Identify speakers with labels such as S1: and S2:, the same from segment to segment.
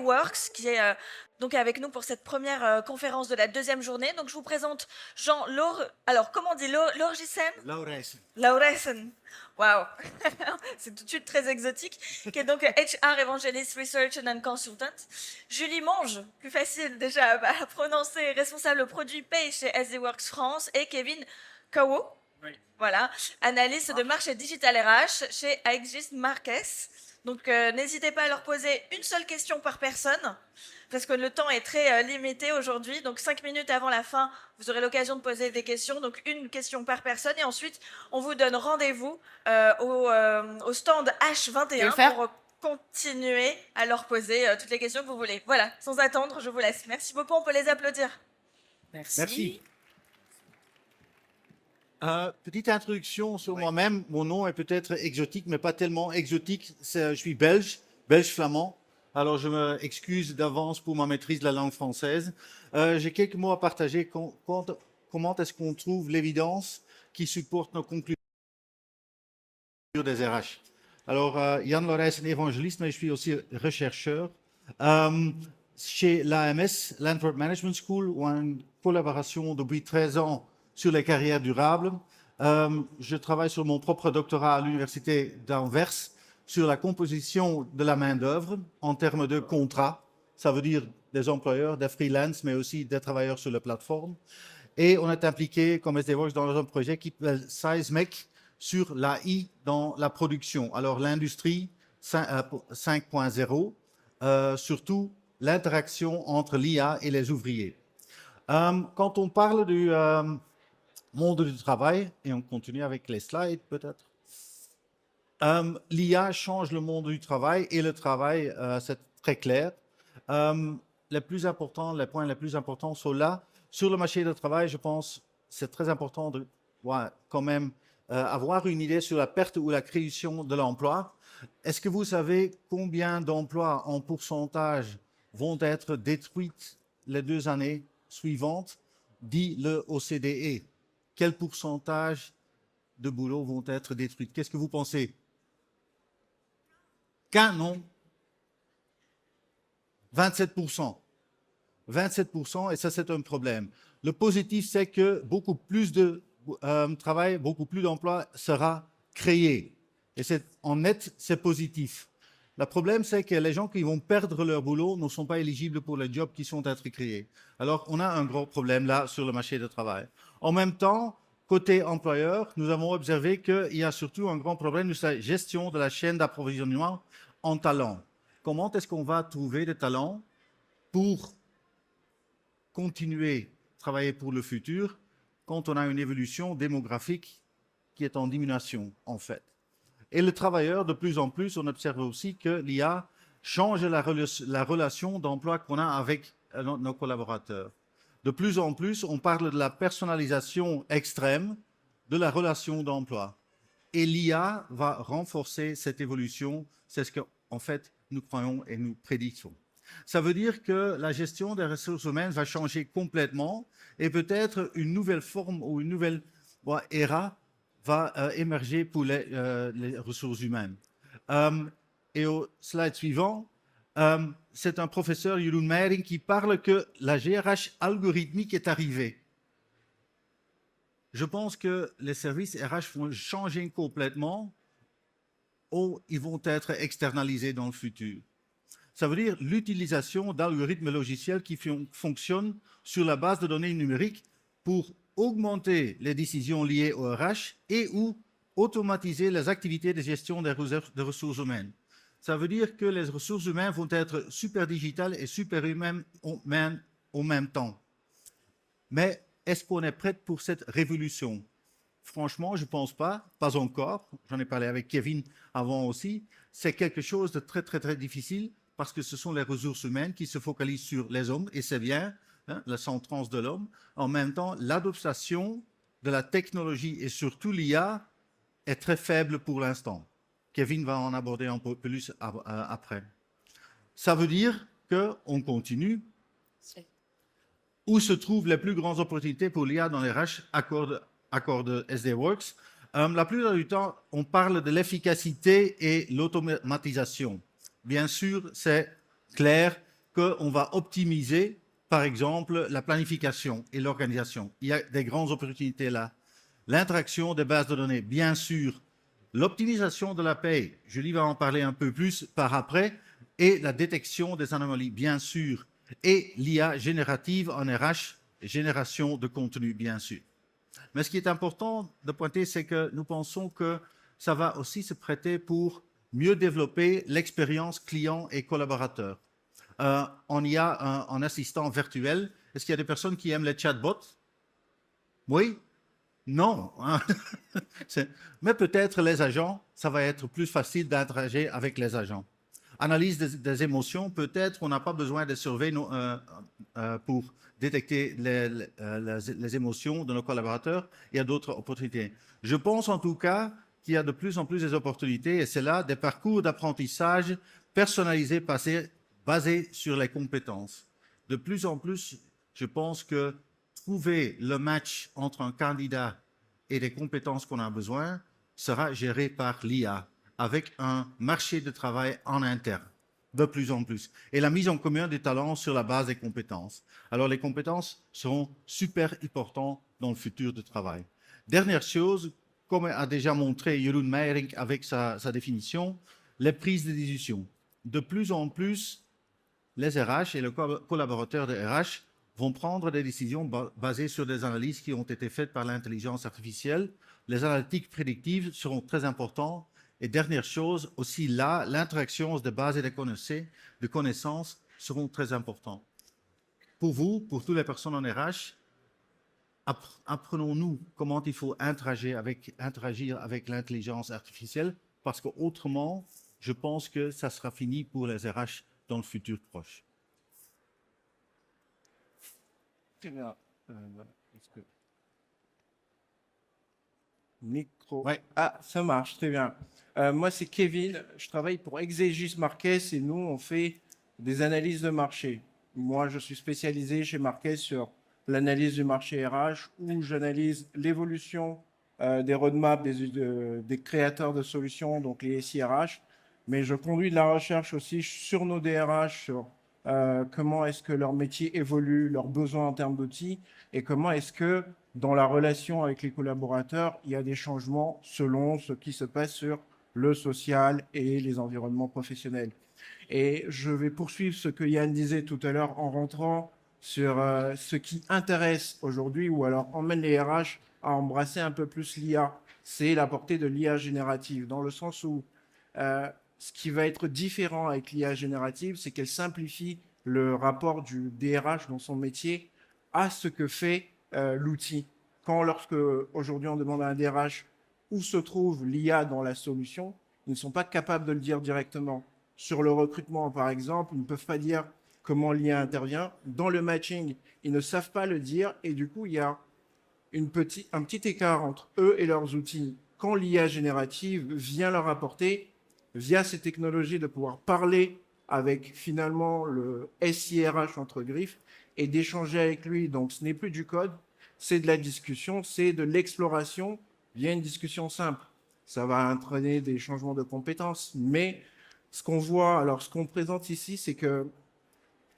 S1: Works, qui est donc avec nous pour cette première conférence de la deuxième journée. Donc je vous présente Jean alors comment on dit Lorgissen Lauressen. Waouh, c'est tout de suite très exotique. Qui est donc HR Evangelist Research and Consultant. Julie Monge, plus facile déjà à prononcer, responsable produit Pay chez SD Works France, et Kevin Kawo. Voilà, analyste de marché digital RH chez Aegis Marques. Donc n'hésitez pas à leur poser une seule question par personne, parce que le temps est très limité aujourd'hui. Donc 5 minutes avant la fin, vous aurez l'occasion de poser des questions. Donc une question par personne. Et ensuite, on vous donne rendez-vous au stand H21 pour continuer à leur poser toutes les questions que vous voulez. Voilà, sans attendre, je vous laisse. Merci beaucoup, on peut les applaudir.
S2: Merci. Petite introduction sur moi-même. Mon nom est peut-être exotique, mais pas tellement exotique. Je suis belge-flamand. Alors, je m'excuse d'avance pour ma maîtrise de la langue française. J'ai quelques mots à partager. Comment est-ce qu'on trouve l'évidence qui supporte nos conclusions des RH? Alors, Jan Laurijsen, évangéliste, mais je suis aussi rechercheur. Chez l'AMS, Landward Management School, où on a une collaboration depuis 13 ans sur les carrières durables. Je travaille sur mon propre doctorat à l'université d'Anvers sur la composition de la main-d'œuvre en termes de contrats. Ça veut dire des employeurs, des freelances, mais aussi des travailleurs sur la plateforme. Et on est impliqué comme SD Works dans un projet qui s'appelle SeisMEC sur l'AI dans la production. Alors l'industrie 5.0, surtout l'interaction entre l'IA et les ouvriers. Quand on parle du monde du travail, et on continue avec les slides peut-être, l'IA change le monde du travail et le travail, c'est très clair. Les points les plus importants sont là. Sur le marché du travail, je pense c'est très important de quand même avoir une idée sur la perte ou la création de l'emploi. Est-ce que vous savez combien d'emplois en pourcentage vont être détruits les 2 années suivantes, dit le OCDE? Quel pourcentage de boulots vont être détruits? Qu'est-ce que vous pensez? Non. 27%. 27%, et ça, c'est un problème. Le positif, c'est que beaucoup plus de travail, beaucoup plus d'emplois sera créé. Et en net, c'est positif. Le problème, c'est que les gens qui vont perdre leur boulot ne sont pas éligibles pour les jobs qui sont à être créés. Alors, on a un gros problème là sur le marché du travail. En même temps, côté employeur, nous avons observé qu'il y a surtout un grand problème de la gestion de la chaîne d'approvisionnement en talents. Comment est-ce qu'on va trouver des talents pour continuer à travailler pour le futur quand on a une évolution démographique qui est en diminution, en fait? Et le travailleur, de plus en plus, on observe aussi que l'IA change la relation d'emploi qu'on a avec nos collaborateurs. De plus en plus, on parle de la personnalisation extrême de la relation d'emploi. Et l'IA va renforcer cette évolution. C'est ce qu'en fait, nous croyons et nous prédisons. Ça veut dire que la gestion des ressources humaines va changer complètement et peut-être une nouvelle forme ou une nouvelle ère va émerger pour les ressources humaines. Et au slide suivant, c'est un professeur, Jeroen Meijering, qui parle que la GRH algorithmique est arrivée. Je pense que les services RH vont changer complètement ou ils vont être externalisés dans le futur. Ça veut dire l'utilisation d'algorithmes logiciels qui fonctionnent sur la base de données numériques pour augmenter les décisions liées au RH et ou automatiser les activités de gestion des ressources humaines. Ça veut dire que les ressources humaines vont être super digitales et super humaines au même temps. Mais est-ce qu'on est prêt pour cette révolution? Franchement, je ne pense pas encore. J'en ai parlé avec Kevin avant aussi. C'est quelque chose de très, très, très difficile parce que ce sont les ressources humaines qui se focalisent sur les hommes, et c'est bien, la centrance de l'homme. En même temps, l'adoption de la technologie et surtout l'IA est très faible pour l'instant. Kevin va en aborder un peu plus après. Ça veut dire qu'on continue. Où se trouvent les plus grandes opportunités pour l'IA dans les RH accord de SD Works? La plupart du temps, on parle de l'efficacité et l'automatisation. Bien sûr, c'est clair, qu'on va optimiser, par exemple, la planification et l'organisation. Il y a des grandes opportunités là. L'interaction des bases de données, bien sûr. L'optimisation de la paie, Julie va en parler un peu plus par après, et la détection des anomalies, bien sûr. Et l'IA générative en RH, génération de contenu, bien sûr. Mais ce qui est important de pointer, c'est que nous pensons que ça va aussi se prêter pour mieux développer l'expérience client et collaborateur. On y a un assistant virtuel. Est-ce qu'il y a des personnes qui aiment les chatbots? Oui? Non. Hein? Mais peut-être les agents, ça va être plus facile d'interagir avec les agents. Analyse des émotions, peut-être on n'a pas besoin de surveiller pour détecter les émotions de nos collaborateurs. Il y a d'autres opportunités. Je pense en tout cas qu'il y a de plus en plus des opportunités et c'est là des parcours d'apprentissage personnalisés basés sur les compétences. De plus en plus, je pense que trouver le match entre un candidat et les compétences qu'on a besoin sera géré par l'IA, avec un marché de travail en interne, de plus en plus. Et la mise en commun des talents sur la base des compétences. Alors les compétences seront super importantes dans le futur du travail. Dernière chose, comme a déjà montré Jeroen Meijering avec sa définition, les prises de décision. De plus en plus, les RH et les collaborateurs de RH vont prendre des décisions basées sur des analyses qui ont été faites par l'intelligence artificielle. Les analytiques prédictives seront très importantes. Et dernière chose, aussi là, l'interaction de bases et de connaissances seront très importantes. Pour vous, pour toutes les personnes en RH, apprenons-nous comment il faut interagir avec l'intelligence artificielle, parce qu'autrement, je pense que ça sera fini pour les RH dans le futur proche.
S3: Très bien. Micro.
S2: Ouais.
S3: Ah, ça marche, très bien. Moi, c'est Kevin. Je travaille pour Exegis Marques et nous, on fait des analyses de marché. Moi, je suis spécialisé chez Marques sur l'analyse du marché RH où j'analyse l'évolution des roadmaps des créateurs de solutions, donc les SIRH. Mais je conduis de la recherche aussi sur nos DRH, sur comment est-ce que leur métier évolue, leurs besoins en termes d'outils, et comment est-ce que dans la relation avec les collaborateurs, il y a des changements selon ce qui se passe sur le social et les environnements professionnels. Et je vais poursuivre ce que Yann disait tout à l'heure en rentrant sur ce qui intéresse aujourd'hui, ou alors emmène les RH à embrasser un peu plus l'IA. C'est la portée de l'IA générative, dans le sens où ce qui va être différent avec l'IA générative, c'est qu'elle simplifie le rapport du DRH dans son métier à ce que fait l'outil. Lorsque aujourd'hui on demande à un DRH où se trouve l'IA dans la solution, ils ne sont pas capables de le dire directement. Sur le recrutement, par exemple, ils ne peuvent pas dire comment l'IA intervient. Dans le matching, ils ne savent pas le dire et du coup, il y a un petit écart entre eux et leurs outils. Quand l'IA générative vient leur apporter, via ces technologies, de pouvoir parler avec finalement le SIRH entre griffes et d'échanger avec lui. Donc, ce n'est plus du code, c'est de la discussion, c'est de l'exploration via une discussion simple. Ça va entraîner des changements de compétences, mais ce qu'on voit, alors ce qu'on présente ici, c'est que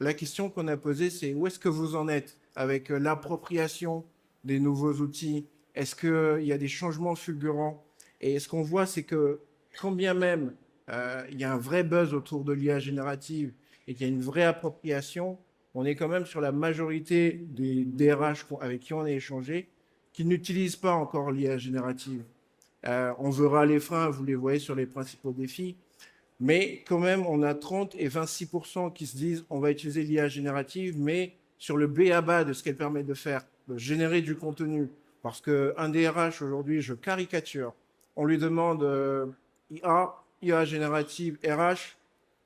S3: la question qu'on a posée, c'est où est-ce que vous en êtes avec l'appropriation des nouveaux outils? Est-ce qu'il y a des changements fulgurants? Et ce qu'on voit, c'est que quand bien même il y a un vrai buzz autour de l'IA générative et qu'il y a une vraie appropriation, on est quand même sur la majorité des DRH avec qui on a échangé qui n'utilisent pas encore l'IA générative. On verra les freins, vous les voyez sur les principaux défis, mais quand même, on a 30 et 26% qui se disent on va utiliser l'IA générative, mais sur le b.a.-ba de ce qu'elle permet de faire, de générer du contenu. Parce qu'un DRH, aujourd'hui, je caricature, on lui demande IA générative RH,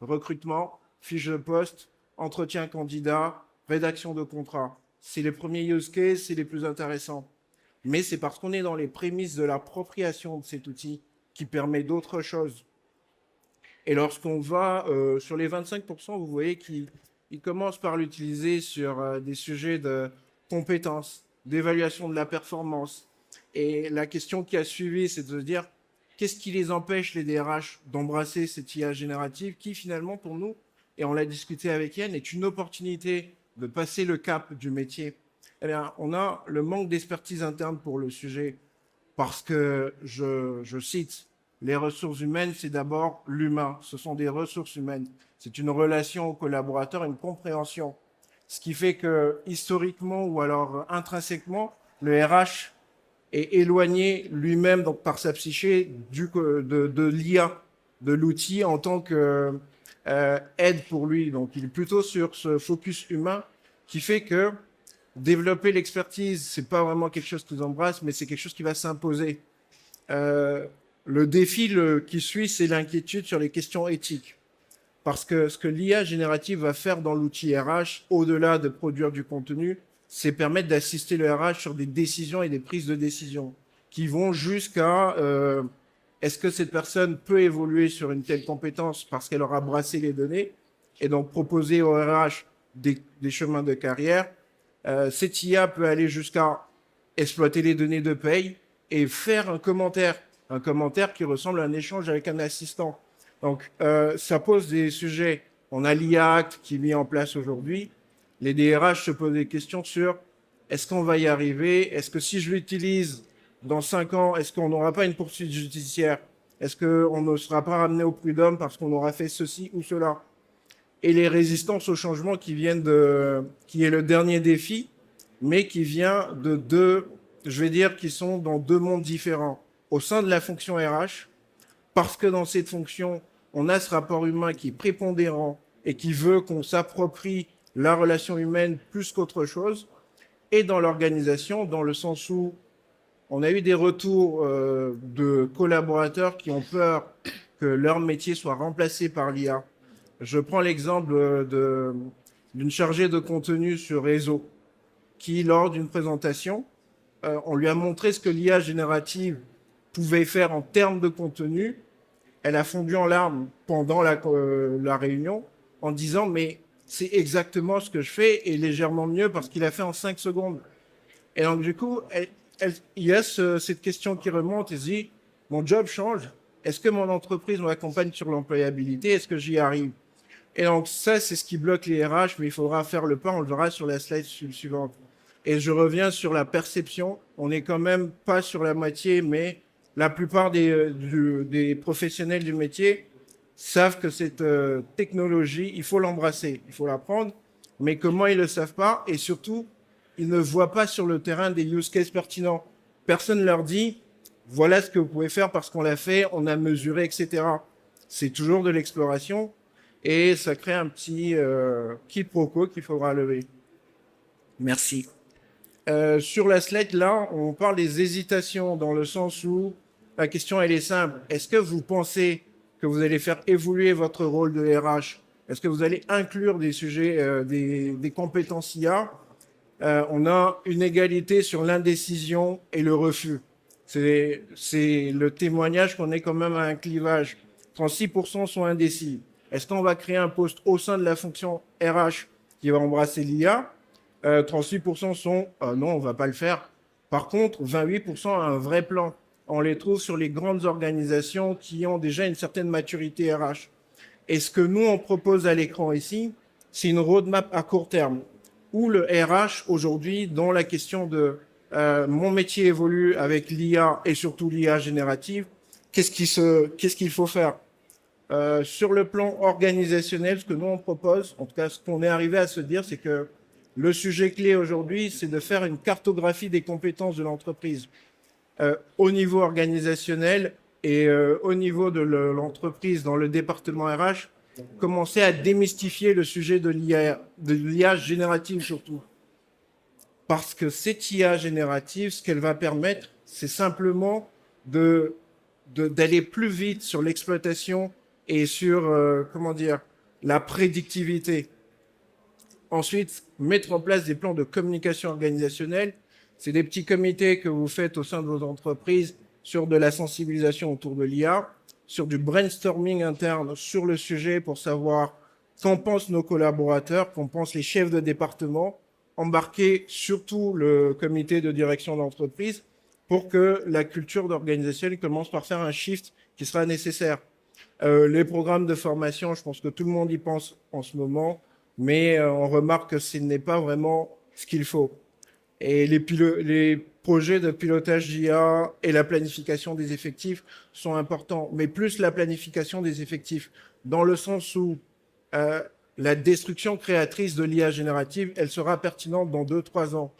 S3: recrutement, fiche de poste, entretien candidat, rédaction de contrat. C'est les premiers use cases, c'est les plus intéressants. Mais c'est parce qu'on est dans les prémices de l'appropriation de cet outil qui permet d'autres choses. Et lorsqu'on va sur les 25%, vous voyez qu'ils commencent par l'utiliser sur des sujets de compétences, d'évaluation de la performance. Et la question qui a suivi, c'est de se dire qu'est-ce qui les empêche, les DRH, d'embrasser cette IA générative qui, finalement, pour nous, et on l'a discuté avec Yann, est une opportunité de passer le cap du métier. Eh bien, on a le manque d'expertise interne pour le sujet parce que, je cite, les ressources humaines, c'est d'abord l'humain. Ce sont des ressources humaines. C'est une relation au collaborateur, une compréhension. Ce qui fait que, historiquement ou alors intrinsèquement, le RH est éloigné lui-même, donc par sa psyché, de l'IA, de l'outil en tant que aide pour lui. Donc, il est plutôt sur ce focus humain qui fait que développer l'expertise, c'est pas vraiment quelque chose qu'ils embrassent, mais c'est quelque chose qui va s'imposer. Le défi qui suit, c'est l'inquiétude sur les questions éthiques. Parce que ce que l'IA générative va faire dans l'outil RH, au-delà de produire du contenu, c'est permettre d'assister le RH sur des décisions et des prises de décision qui vont jusqu'à est-ce que cette personne peut évoluer sur une telle compétence parce qu'elle aura brassé les données et donc proposer au RH des chemins de carrière. Cette IA peut aller jusqu'à exploiter les données de paye et faire un commentaire qui ressemble à un échange avec un assistant. Donc, ça pose des sujets. On a l'IA Act qui est mis en place aujourd'hui. Les DRH se posent des questions sur est-ce qu'on va y arriver? Est-ce que si je l'utilise dans 5 ans, est-ce qu'on n'aura pas une poursuite judiciaire? Est-ce qu'on ne sera pas ramené au prud'homme parce qu'on aura fait ceci ou cela? Et les résistances au changement qui est le dernier défi, mais qui vient de qui sont dans 2 mondes différents. Au sein de la fonction RH, parce que dans cette fonction, on a ce rapport humain qui est prépondérant et qui veut qu'on s'approprie la relation humaine plus qu'autre chose, et dans l'organisation, dans le sens où on a eu des retours de collaborateurs qui ont peur que leur métier soit remplacé par l'IA. Je prends l'exemple d'une chargée de contenu sur réseau qui, lors d'une présentation, on lui a montré ce que l'IA générative pouvait faire en termes de contenu. Elle a fondu en larmes pendant la réunion en disant « mais c'est exactement ce que je fais et légèrement mieux parce qu'il a fait en 5 secondes ». Et donc du coup, il y a cette question qui remonte et se dit « mon job change, est-ce que mon entreprise m'accompagne sur l'employabilité, est-ce que j'y arrive ?» Et donc ça, c'est ce qui bloque les RH, mais il faudra faire le pas, on le verra sur la slide suivante. Et je reviens sur la perception, on n'est quand même pas sur la moitié, mais la plupart des professionnels du métier savent que cette technologie, il faut l'embrasser, il faut la prendre, mais comment ils ne le savent pas, et surtout, ils ne voient pas sur le terrain des use cases pertinents. Personne ne leur dit, voilà ce que vous pouvez faire parce qu'on l'a fait, on a mesuré, etc. C'est toujours de l'exploration, et ça crée un petit quiproquo qu'il faudra lever. Merci. Sur la slide, là, on parle des hésitations dans le sens où la question, elle est simple. Est-ce que vous pensez que vous allez faire évoluer votre rôle de RH? Est-ce que vous allez inclure des sujets, des compétences IA? On a une égalité sur l'indécision et le refus. C'est le témoignage qu'on est quand même à un clivage. 36% sont indécis. Est-ce qu'on va créer un poste au sein de la fonction RH qui va embrasser l'IA? 38% sont non, on va pas le faire. Par contre, 28% ont un vrai plan. On les trouve sur les grandes organisations qui ont déjà une certaine maturité RH. Et ce que nous, on propose à l'écran ici, c'est une roadmap à court terme, où le RH, aujourd'hui, dans la question de mon métier évolue avec l'IA et surtout l'IA générative, qu'est-ce qu'il faut faire? Sur le plan organisationnel, ce que nous, on propose, en tout cas, ce qu'on est arrivé à se dire, c'est que le sujet clé aujourd'hui, c'est de faire une cartographie des compétences de l'entreprise au niveau organisationnel et au niveau de l'entreprise, dans le département RH, commencer à démystifier le sujet de l'IA générative surtout. Parce que cette IA générative, ce qu'elle va permettre, c'est simplement d'aller plus vite sur l'exploitation et sur, la prédictivité. Ensuite, mettre en place des plans de communication organisationnelle. C'est des petits comités que vous faites au sein de vos entreprises sur de la sensibilisation autour de l'IA, sur du brainstorming interne sur le sujet pour savoir qu'en pensent nos collaborateurs, qu'en pensent les chefs de département, embarquer surtout le comité de direction d'entreprise pour que la culture d'organisation commence par faire un shift qui sera nécessaire. Les programmes de formation, je pense que tout le monde y pense en ce moment, mais on remarque que ce n'est pas vraiment ce qu'il faut. Et les projets de pilotage d'IA et la planification des effectifs sont importants, mais plus la planification des effectifs, dans le sens où la destruction créatrice de l'IA générative, elle sera pertinente dans 2-3 ans.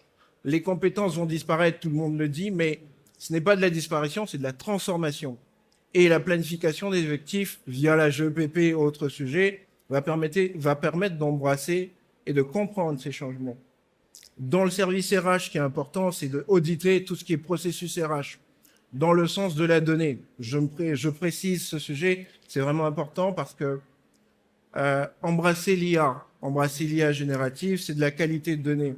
S3: Les compétences vont disparaître, tout le monde le dit, mais ce n'est pas de la disparition, c'est de la transformation. Et la planification des effectifs via la GEPP ou autres sujets va permettre d'embrasser et de comprendre ces changements. Dans le service RH, ce qui est important, c'est d'auditer tout ce qui est processus RH dans le sens de la donnée. Je précise ce sujet, c'est vraiment important parce que embrasser l'IA générative, c'est de la qualité de données.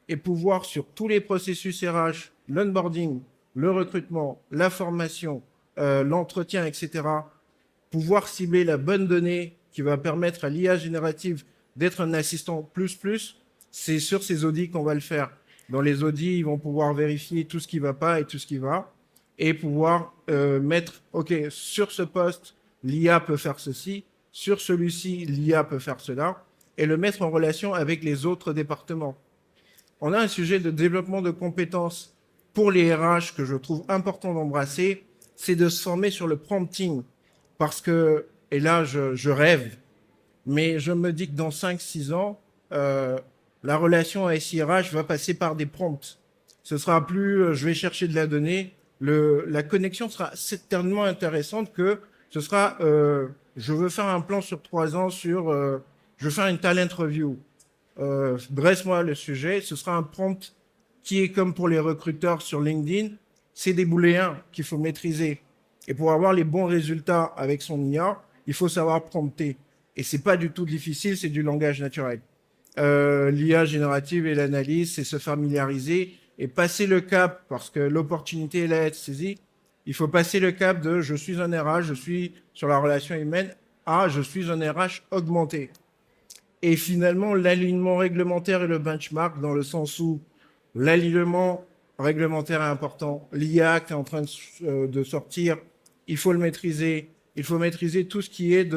S3: Et pouvoir sur tous les processus RH, l'onboarding, le recrutement, la formation, l'entretien, etc., pouvoir cibler la bonne donnée qui va permettre à l'IA générative d'être un assistant plus, c'est sur ces audits qu'on va le faire. Dans les audits, ils vont pouvoir vérifier tout ce qui va pas et tout ce qui va, et pouvoir mettre, OK, sur ce poste, l'IA peut faire ceci, sur celui-ci, l'IA peut faire cela, et le mettre en relation avec les autres départements. On a un sujet de développement de compétences pour les RH que je trouve important d'embrasser, c'est de se former sur le prompting. Parce que, et là je rêve, mais je me dis que dans 5-6 ans, la relation SIRH va passer par des prompts. Ce sera plus je vais chercher de la donnée, la connexion sera tellement intéressante que ce sera je veux faire un plan sur 3 ans sur je veux faire une talent review. Dresse-moi le sujet, ce sera un prompt qui est comme pour les recruteurs sur LinkedIn, c'est des booléens qu'il faut maîtriser. Et pour avoir les bons résultats avec son IA, il faut savoir prompter. Et c'est pas du tout difficile, c'est du langage naturel. L'IA générative et l'analyse, c'est se familiariser et passer le cap, parce que l'opportunité est là à être saisie. Il faut passer le cap de je suis un RH, je suis sur la relation humaine, à je suis un RH augmenté. Et finalement, l'alignement réglementaire et le benchmark, dans le sens où l'alignement réglementaire est important. L'IA qui est en train de sortir, il faut le maîtriser. Il faut maîtriser tout ce qui est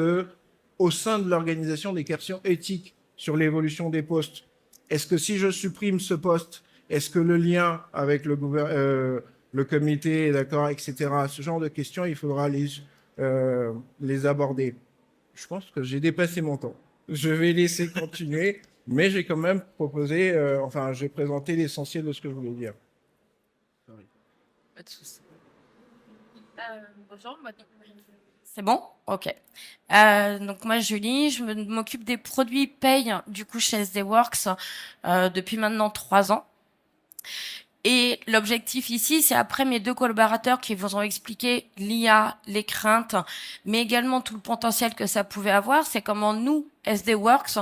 S3: au sein de l'organisation des questions éthiques sur l'évolution des postes. Est-ce que si je supprime ce poste, est-ce que le lien avec le comité est d'accord, etc. Ce genre de questions, il faudra les aborder. Je pense que j'ai dépassé mon temps. Je vais laisser continuer, mais j'ai quand même proposé, j'ai présenté l'essentiel de ce que je voulais dire.
S4: Pas de souci. Bonjour, c'est bon? Ok. Donc moi, Julie, je m'occupe des produits paye du coup chez SD Works depuis maintenant 3 ans. Et l'objectif ici, c'est après mes 2 collaborateurs qui vous ont expliqué l'IA, les craintes, mais également tout le potentiel que ça pouvait avoir, c'est comment nous, SD Works,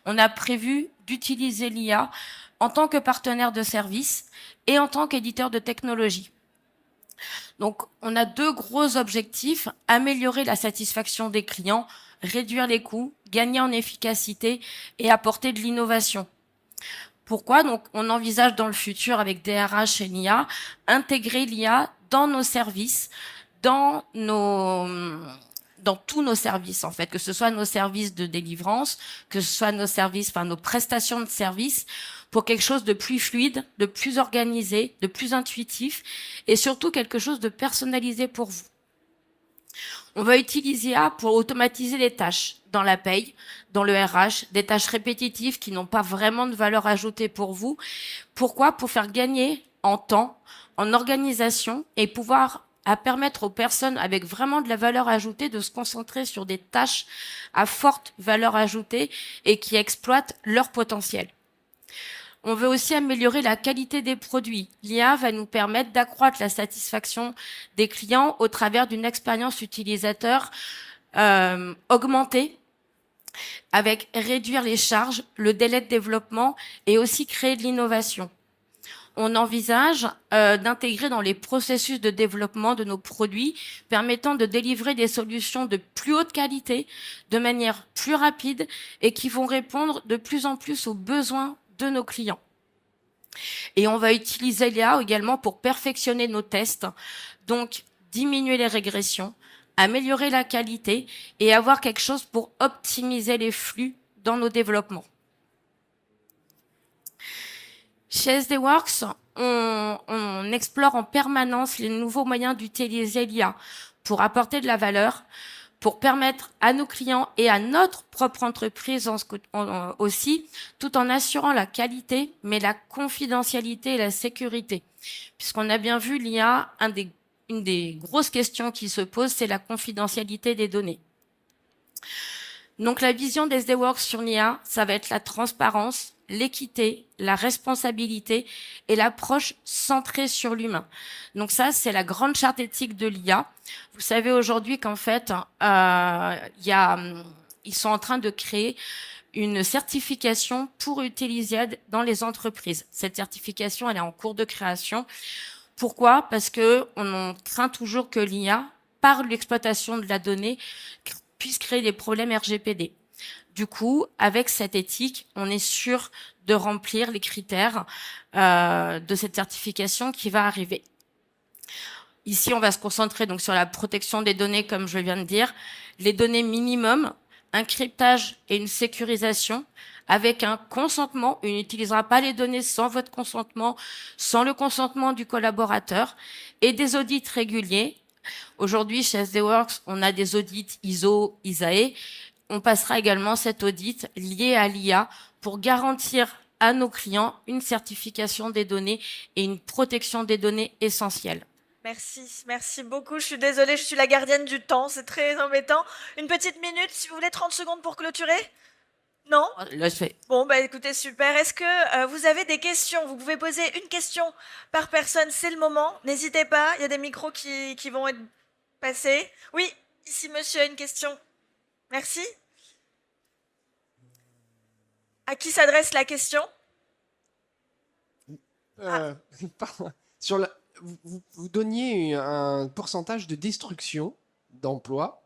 S4: on a prévu d'utiliser l'IA en tant que partenaire de service et en tant qu'éditeur de technologie. Donc, on a 2 gros objectifs: améliorer la satisfaction des clients, réduire les coûts, gagner en efficacité et apporter de l'innovation. Pourquoi? Donc, on envisage dans le futur, avec DRH et l'IA, intégrer l'IA dans nos services, dans tous nos services, en fait, que ce soit nos services de délivrance, que ce soit nos services, nos prestations de services, pour quelque chose de plus fluide, de plus organisé, de plus intuitif, et surtout quelque chose de personnalisé pour vous. On va utiliser IA pour automatiser les tâches dans la paye, dans le RH, des tâches répétitives qui n'ont pas vraiment de valeur ajoutée pour vous. Pourquoi? Pour faire gagner en temps, en organisation et pouvoir permettre aux personnes avec vraiment de la valeur ajoutée de se concentrer sur des tâches à forte valeur ajoutée et qui exploitent leur potentiel. On veut aussi améliorer la qualité des produits. L'IA va nous permettre d'accroître la satisfaction des clients au travers d'une expérience utilisateur augmentée, avec réduire les charges, le délai de développement et aussi créer de l'innovation. On envisage d'intégrer dans les processus de développement de nos produits, permettant de délivrer des solutions de plus haute qualité, de manière plus rapide et qui vont répondre de plus en plus aux besoins de nos clients. Et on va utiliser l'IA également pour perfectionner nos tests, donc diminuer les régressions, améliorer la qualité et avoir quelque chose pour optimiser les flux dans nos développements. Chez SDWorks, on explore en permanence les nouveaux moyens d'utiliser l'IA pour apporter de la valeur, pour permettre à nos clients et à notre propre entreprise aussi, tout en assurant la qualité, mais la confidentialité et la sécurité. Puisqu'on a bien vu l'IA, une des grosses questions qui se posent, c'est la confidentialité des données. Donc la vision des SDWorks sur l'IA, ça va être la transparence, l'équité, la responsabilité et l'approche centrée sur l'humain. Donc ça, c'est la grande charte éthique de l'IA. Vous savez aujourd'hui qu'en fait, ils sont en train de créer une certification pour utiliser dans les entreprises. Cette certification, elle est en cours de création. Pourquoi? Parce que on craint toujours que l'IA, par l'exploitation de la donnée, puisse créer des problèmes RGPD. Du coup, avec cette éthique, on est sûr de remplir les critères de cette certification qui va arriver. Ici, on va se concentrer donc sur la protection des données, comme je viens de dire, les données minimum, un cryptage et une sécurisation avec un consentement. On n'utilisera pas les données sans votre consentement, sans le consentement du collaborateur et des audits réguliers. Aujourd'hui, chez SDWorks, on a des audits ISO, ISAE. On passera également cet audit lié à l'IA pour garantir à nos clients une certification des données et une protection des données essentielles.
S1: Merci beaucoup. Je suis désolée, je suis la gardienne du temps, c'est très embêtant. Une petite minute, si vous voulez, 30 secondes pour clôturer? Non?
S4: Là, je fais.
S1: Bon, bah écoutez, super. Est-ce que vous avez des questions? Vous pouvez poser une question par personne, c'est le moment. N'hésitez pas, il y a des micros qui vont être passés. Oui, ici, monsieur, une question. Merci. À qui s'adresse la question?
S5: Pardon. Vous donniez un pourcentage de destruction d'emplois.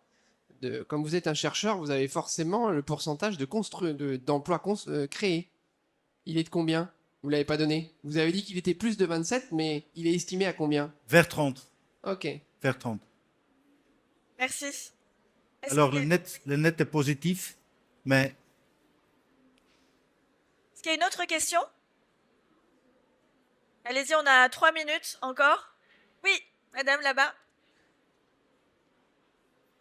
S5: Comme vous êtes un chercheur, vous avez forcément le pourcentage d'emplois créés. Il est de combien? Vous ne l'avez pas donné. Vous avez dit qu'il était plus de 27, mais il est estimé à combien?
S2: Vers 30.
S5: Ok.
S2: Vers 30.
S1: Merci.
S2: Alors, le net est positif, mais
S1: Est-ce qu'il y a une autre question? Allez-y, on a 3 minutes encore. Oui, madame là-bas.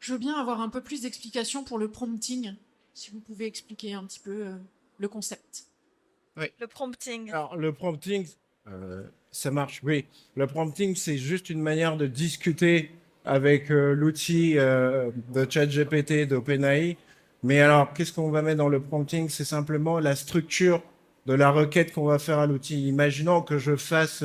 S6: Je veux bien avoir un peu plus d'explications pour le prompting, si vous pouvez expliquer un petit peu le concept.
S1: Le prompting.
S3: Alors, le prompting, ça marche, oui. Le prompting, c'est juste une manière de discuter avec l'outil de ChatGPT d'OpenAI. Mais alors, qu'est-ce qu'on va mettre dans le prompting? C'est simplement la structure de la requête qu'on va faire à l'outil. Imaginons que je fasse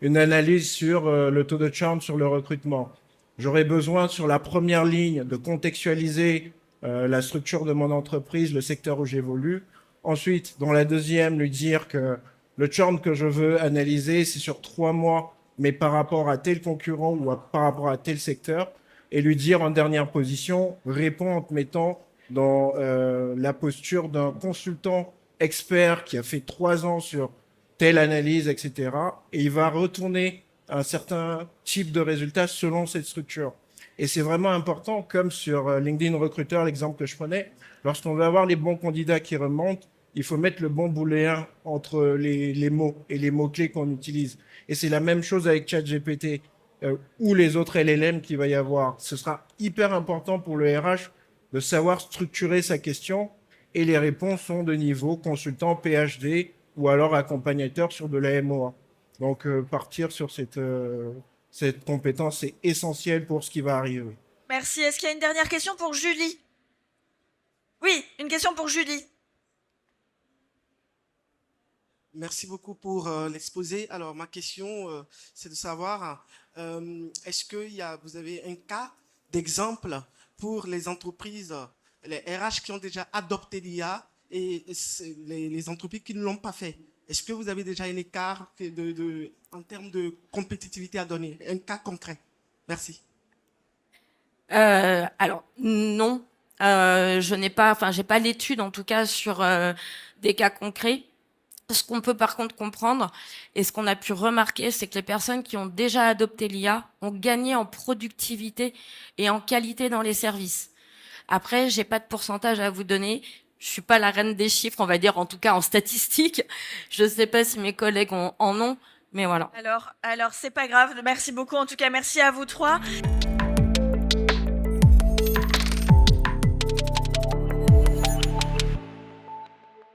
S3: une analyse sur le taux de churn sur le recrutement. J'aurais besoin, sur la première ligne, de contextualiser la structure de mon entreprise, le secteur où j'évolue. Ensuite, dans la deuxième, lui dire que le churn que je veux analyser, c'est sur 3 mois, mais par rapport à tel concurrent ou par rapport à tel secteur. Et lui dire en dernière position, réponds en te mettant dans la posture d'un consultant expert qui a fait 3 ans sur telle analyse, etc. Et il va retourner un certain type de résultat selon cette structure. Et c'est vraiment important, comme sur LinkedIn Recruiter, l'exemple que je prenais, lorsqu'on veut avoir les bons candidats qui remontent, il faut mettre le bon booléen entre les mots et les mots-clés qu'on utilise. Et c'est la même chose avec ChatGPT ou les autres LLM qu'il va y avoir. Ce sera hyper important pour le RH de savoir structurer sa question et les réponses sont de niveau consultant PhD ou alors accompagnateur sur de la MOA. Donc, partir sur cette compétence est essentiel pour ce qui va arriver.
S1: Merci. Est-ce qu'il y a une dernière question pour Julie? Oui, une question pour Julie.
S7: Merci beaucoup pour l'exposé. Alors, ma question, c'est de savoir, est-ce que vous avez un cas d'exemple pour les entreprises, les RH qui ont déjà adopté l'IA et les entreprises qui ne l'ont pas fait? Est-ce que vous avez déjà un écart en termes de compétitivité à donner? Un cas concret. Merci.
S4: Alors, non. Je n'ai pas, j'ai pas l'étude en tout cas sur des cas concrets. Ce qu'on peut par contre comprendre et ce qu'on a pu remarquer, c'est que les personnes qui ont déjà adopté l'IA ont gagné en productivité et en qualité dans les services. Après, j'ai pas de pourcentage à vous donner. Je suis pas la reine des chiffres, on va dire, en tout cas en statistique. Je sais pas si mes collègues en ont, mais voilà.
S1: Alors, c'est pas grave. Merci beaucoup. En tout cas, merci à vous trois.